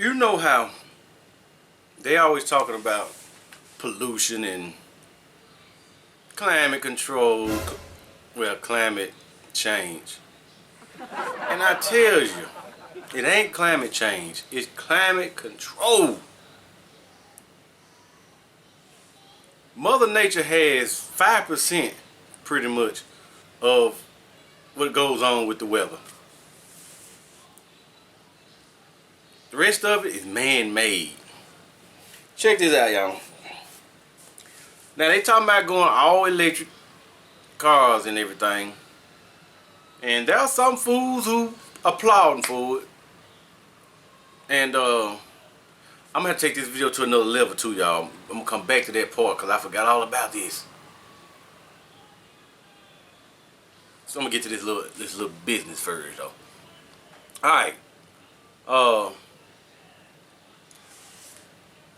You know how they always talking about pollution and climate control, well, climate change. And I tell you, it ain't climate change, it's climate control. Mother Nature has 5% pretty much of what goes on with the weather. The rest of it is man-made. Check this out, y'all. Now they talking about going all electric cars and everything. And there are some fools who applauding for it. And I'm gonna take this video to another level too, y'all. I'm gonna come back to that part because I forgot all about this. So I'm gonna get to this little business first though. Alright.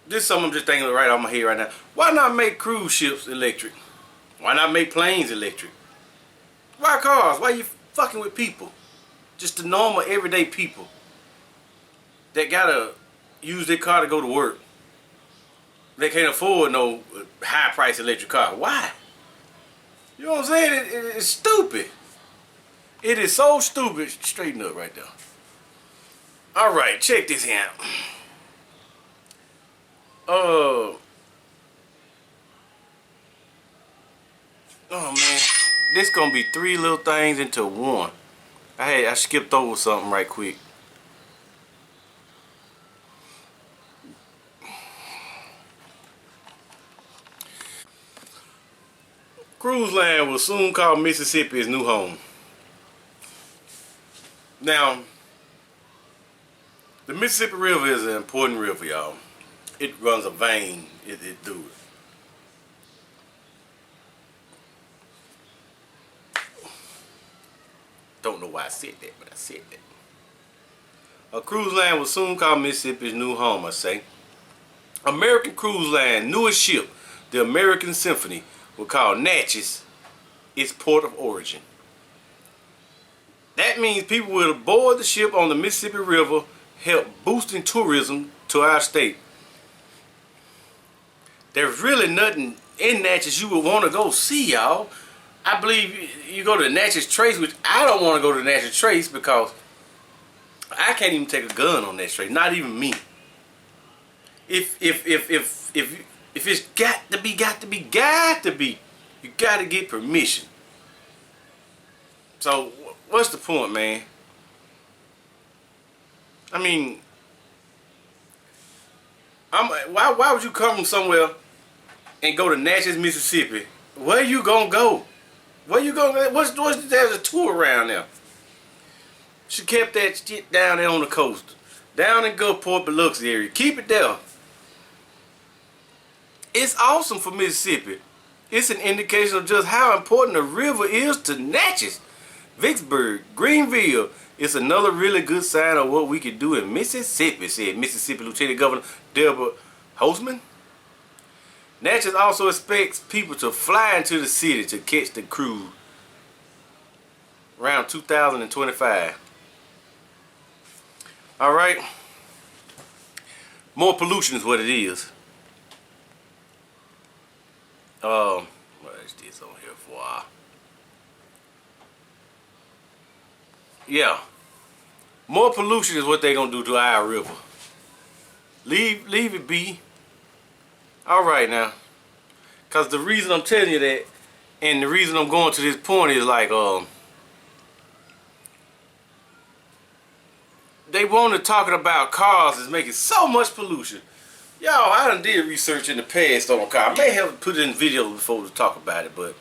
This is something I'm just thinking right off my head right now. Why not make cruise ships electric? Why not make planes electric? Why cars? Why you fucking with people? Just the normal everyday people that gotta use their car to go to work. They can't afford no high price electric car. Why? You know what I'm saying? It's stupid. It is so stupid. Straighten up right there. Alright, check this out. Oh man, this gonna be 3 little things into one. I skipped over something right quick. Cruise line will soon call Mississippi its new home. Now, the Mississippi River is an important river, y'all. It runs a vein. It do it. Don't know why I said that, but I said that. A cruise line will soon call Mississippi's new home, I say. American Cruise Line newest ship, the American Symphony, will call Natchez its port of origin. That means people will board the ship on the Mississippi River, help boosting tourism to our state. There's really nothing in Natchez you would want to go see, y'all. I believe you go to Natchez Trace, which I don't want to go to Natchez Trace because I can't even take a gun on that trace. Not even me. If it's got to be, you got to get permission. So what's the point, man? I mean, why would you come from somewhere and go to Natchez, Mississippi? Where you gonna go? Where you gonna? There's a tour around there. She kept that shit down there on the coast, down in Gulfport, Biloxi area. Keep it there. It's awesome for Mississippi. It's an indication of just how important the river is to Natchez, Vicksburg, Greenville. It's another really good sign of what we can do in Mississippi, said Mississippi Lieutenant Governor Deborah Holzman. Natchez also expects people to fly into the city to catch the cruise around 2025. Alright. More pollution is what it is. What is this on here for? Yeah. More pollution is what they gonna do to our river. Leave it be. Alright now. Cause the reason I'm telling you that, and the reason I'm going to this point is like they want to talking about cars is making so much pollution. Y'all, I done did research in the past on a car. I may have put it in video before to talk about it, but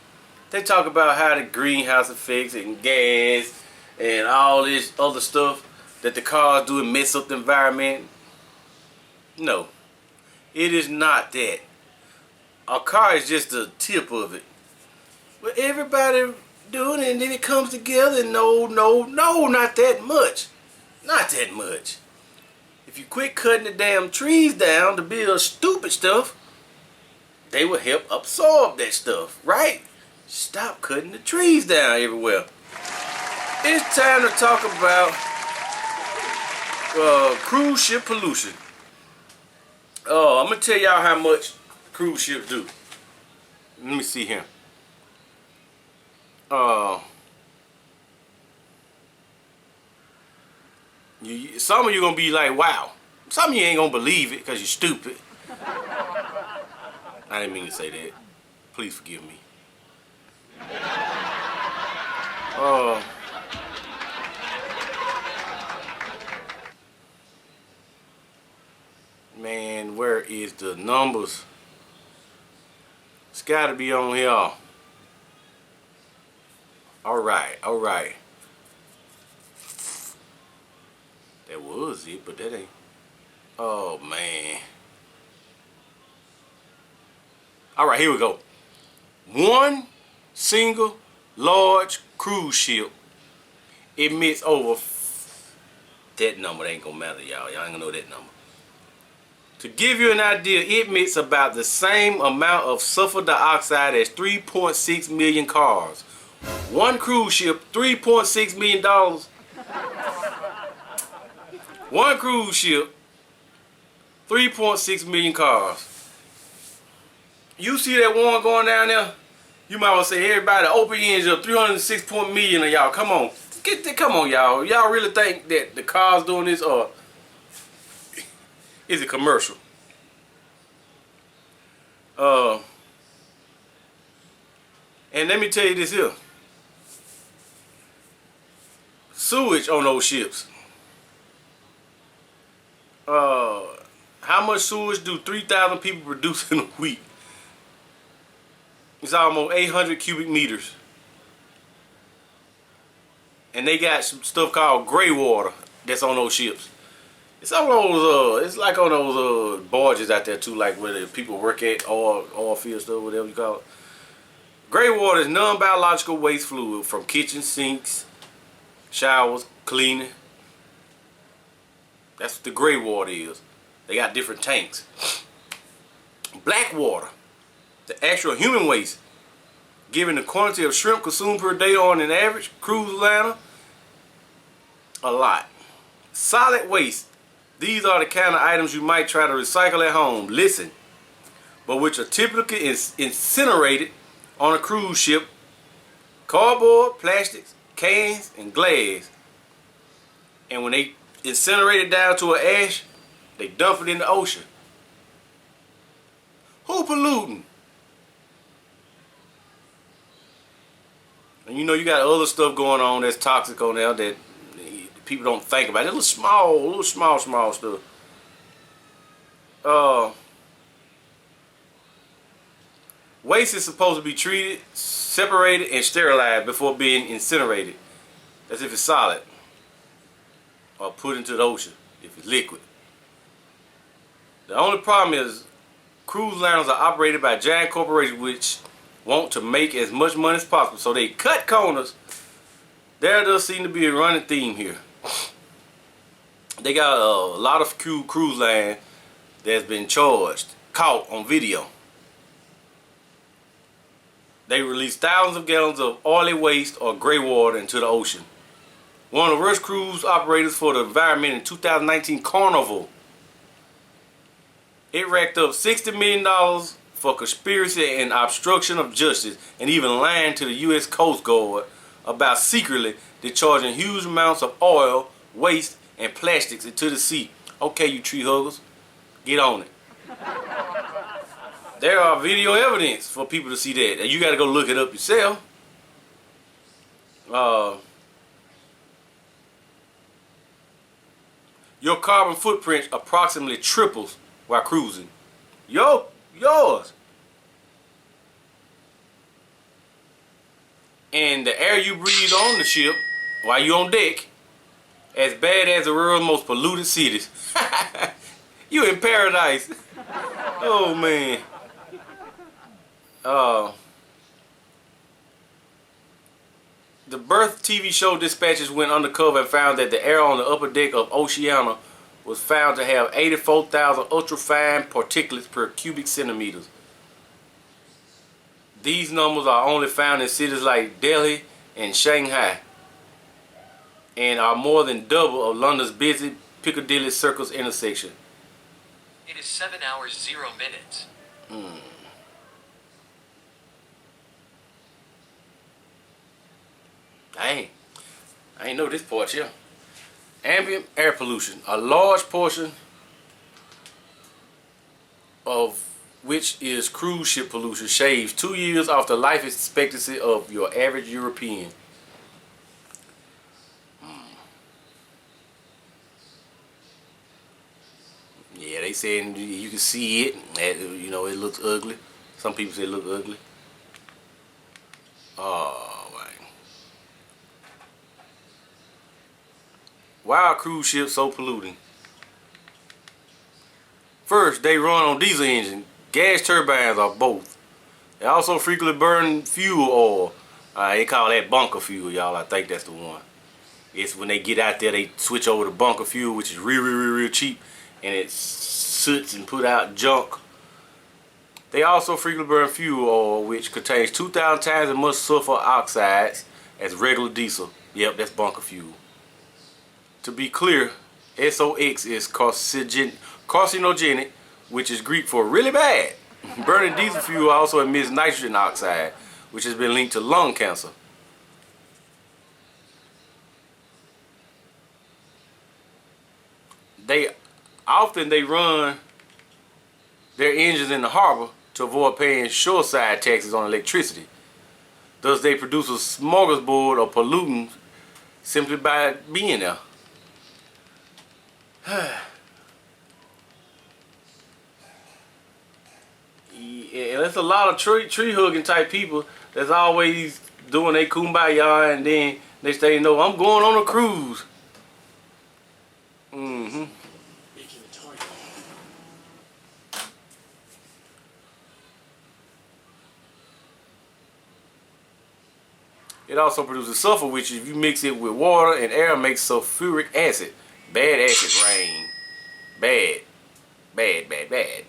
they talk about how the greenhouse effects and gas and all this other stuff that the cars do and mess up the environment. No, it is not that. A car is just the tip of it. But everybody doing it and then it comes together. No, not that much. Not that much. If you quit cutting the damn trees down to build stupid stuff, they will help absorb that stuff, right? Stop cutting the trees down everywhere. It's time to talk about Cruise ship pollution. I'm gonna tell y'all how much cruise ships do. Let me see here. Some of you gonna be like, wow. Some of you ain't gonna believe it because you're stupid. I didn't mean to say that. Please forgive me. Man, where is the numbers? It's gotta be on here. Alright. That was it, but that ain't. Oh, man. Alright, here we go. One single large cruise ship emits over. That number ain't gonna matter, y'all. Y'all ain't gonna know that number. To give you an idea, it emits about the same amount of sulfur dioxide as 3.6 million cars. One cruise ship, $3.6 million. One cruise ship, 3.6 million cars. You see that one going down there? You might well say, everybody, open your engine up, 306 million of y'all. Come on. Come on, y'all. Y'all really think that the car's doing this, or is it commercial? And let me tell you this here. Sewage on those ships. How much sewage do 3,000 people produce in a week? It's almost 800 cubic meters. And they got some stuff called gray water that's on those ships. It's on those, it's like on those barges out there too, like where the people work at, oil field stuff, whatever you call it. Gray water is non-biological waste fluid from kitchen sinks, showers, cleaning. That's what the gray water is. They got different tanks. Black water, the actual human waste, given the quantity of shrimp consumed per day on an average cruise liner, a lot. Solid waste. These are the kind of items you might try to recycle at home. Listen, but which are typically incinerated on a cruise ship. Cardboard, plastics, cans, and glass. And when they incinerate it down to an ash, they dump it in the ocean. Who polluting? And you know you got other stuff going on that's toxic on there that people don't think about. It's little small stuff. Waste is supposed to be treated, separated, and sterilized before being incinerated, as if it's solid, or put into the ocean if it's liquid. The only problem is cruise liners are operated by giant corporations which want to make as much money as possible, so they cut corners. There does seem to be a running theme here. They got a lot of cruise line that's been caught on video. They release thousands of gallons of oily waste or gray water into the ocean. One of the worst cruise operators for the environment in 2019 Carnival. It racked up $60 million for conspiracy and obstruction of justice, and even lying to the U.S. Coast Guard about secretly discharging huge amounts of oil, waste, and plastics into the sea. Okay, you tree huggers, get on it. There are video evidence for people to see that, and you got to go look it up yourself. Your carbon footprint approximately triples while cruising. Yours. And the air you breathe on the ship while you're on deck, as bad as the world's most polluted cities. You in paradise. Oh man. The Birth TV show dispatchers went undercover and found that the air on the upper deck of Oceana was found to have 84,000 ultrafine particulates per cubic centimeters. These numbers are only found in cities like Delhi and Shanghai, and are more than double of London's busy Piccadilly Circus intersection? It is 7 hours 0 minutes. Dang. I ain't know this part here. Ambient air pollution. A large portion of which is cruise ship pollution shaves 2 years off the life expectancy of your average European. Yeah, they saying you can see it. You know, it looks ugly. Some people say it look ugly. Oh, man. Why are cruise ships so polluting? First, they run on diesel engine, gas turbines, or both. They also frequently burn fuel oil. They call that bunker fuel, y'all. I think that's the one. It's when they get out there, they switch over to bunker fuel, which is real cheap, and it soots and put out junk. They also frequently burn fuel oil, which contains 2,000 times as much sulfur oxides as regular diesel. Yep, that's bunker fuel. To be clear, SOx is carcinogenic, which is Greek for really bad. Burning diesel fuel also emits nitrogen oxide, which has been linked to lung cancer. They run their engines in the harbor to avoid paying shoreside taxes on electricity. Thus, they produce a smorgasbord of pollutants simply by being there. Yeah, there's a lot of tree hugging type people that's always doing their kumbaya, and then next thing you know, I'm going on a cruise. It also produces sulfur, which if you mix it with water and air makes sulfuric acid. Bad acid rain. Bad. Bad.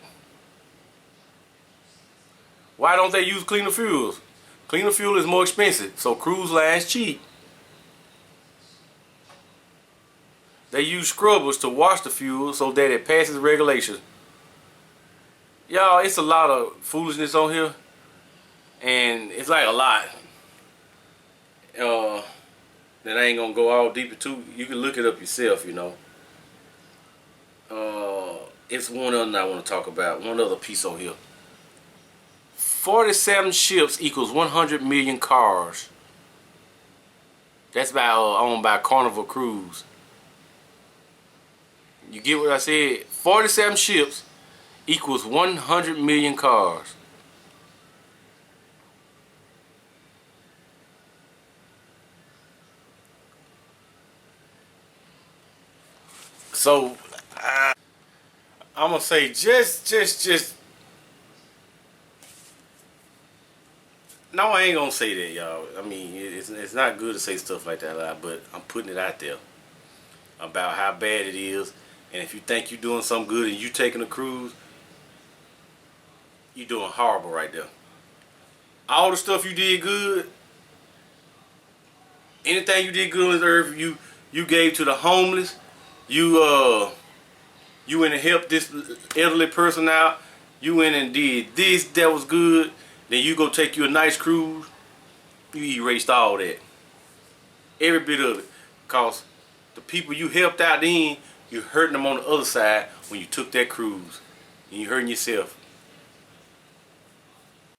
Why don't they use cleaner fuels? Cleaner fuel is more expensive, so cruise lines cheap. They use scrubbers to wash the fuel so that it passes regulations. Y'all, it's a lot of foolishness on here, and it's like a lot. That I ain't gonna go all deep into. You can look it up yourself, you know. It's one other I want to talk about. One other piece on here. 47 ships equals 100 million cars. That's owned by Carnival Cruise. You get what I said? 47 ships equals 100 million cars. So I'm gonna say just. No, I ain't gonna say that, y'all. I mean, it's not good to say stuff like that loud, but I'm putting it out there about how bad it is. And if you think you're doing something good and you taking a cruise, you're doing horrible right there. All the stuff you did good, anything you did good on this earth, you gave to the homeless. You went and helped this elderly person out. You went and did this that was good. Then you go take you a nice cruise. You erased all that. Every bit of it. Because the people you helped out then, you're hurting them on the other side when you took that cruise. And you're hurting yourself.